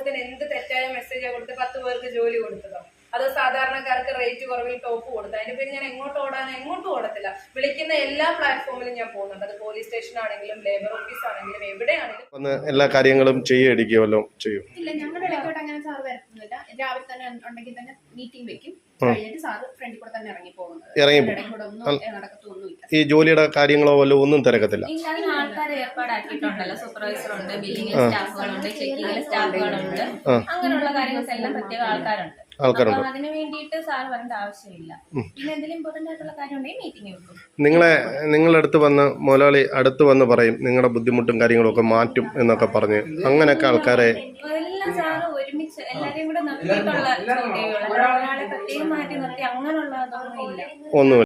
സമൂഹത്തിന് എന്ത് തെറ്റായ മെസ്സേജാണ് കൊടുത്ത് 10 പേർക്ക് ജോലി കൊടുത്തതോ? അതോ സാധാരണക്കാർക്ക് റേറ്റ് കുറവിൽ ടോപ്പ് കൊടുത്തു? അതിന് പിന്നെ ഞാൻ എങ്ങോട്ടും ഓടത്തില്ല. വിളിക്കുന്ന എല്ലാ പ്ലാറ്റ്ഫോമിലും ഞാൻ പോകുന്നുണ്ട്. അത് പോലീസ് സ്റ്റേഷൻ ആണെങ്കിലും ലേബർ ഓഫീസ് ആണെങ്കിലും എവിടെയാണെങ്കിലും എല്ലാ കാര്യങ്ങളും ചെയ്യും. ഇല്ല, ഞങ്ങളുടെ ഇടയ്ക്കോട്ട് അങ്ങനെ സാറ് വരത്തുന്നില്ല. രാവിലെ തന്നെ ഉണ്ടെങ്കിൽ തന്നെ മീറ്റിംഗ് വെക്കും. കഴിഞ്ഞിട്ട് സാറ് ഫ്രണ്ടിൽ കൂടെ തന്നെ ഇറങ്ങി നടക്കത്തൊന്നുമില്ല. ഈ ജോലിയുടെ കാര്യങ്ങളോ വല്ലോ ഒന്നും തിരക്കത്തില്ല. ആൾക്കാരെ ഏർപ്പാടാക്കിയിട്ടുണ്ടല്ലോ, സൂപ്പർവൈസർ ഉണ്ട്, ബില്ലിംഗ് സ്റ്റാഫുകളുണ്ട്, ചെക്കിംഗ് സ്റ്റാഫുകളുണ്ട്, അങ്ങനെയുള്ള കാര്യങ്ങൾക്കെല്ലാം പ്രത്യേക ആൾക്കാരുണ്ട്. അതിന് വേണ്ടിയിട്ട് സാറ് വരേണ്ട ആവശ്യമില്ല. പിന്നെ എന്തെങ്കിലും ഇമ്പോർട്ടന്റ് ആയിട്ടുള്ള കാര്യം ഉണ്ടെങ്കിൽ മീറ്റിംഗ് വെക്കും. നിങ്ങളുടെ അടുത്ത് വന്ന് മുതലാളി അടുത്ത് വന്ന് പറയും നിങ്ങളുടെ ബുദ്ധിമുട്ടും കാര്യങ്ങളും ഒക്കെ മാറ്റും എന്നൊക്കെ പറഞ്ഞ് അങ്ങനെയൊക്കെ ആൾക്കാരെ എല്ലാം സാറ് ഒരുമിച്ച് എല്ലാരെയും കൂടെ നിർത്തിയിട്ടുള്ള ഒരാളെ പ്രത്യേകം മാറ്റി നിർത്തി അങ്ങനെയുള്ള അതൊന്നും ഇല്ല. ഒന്നുമില്ല.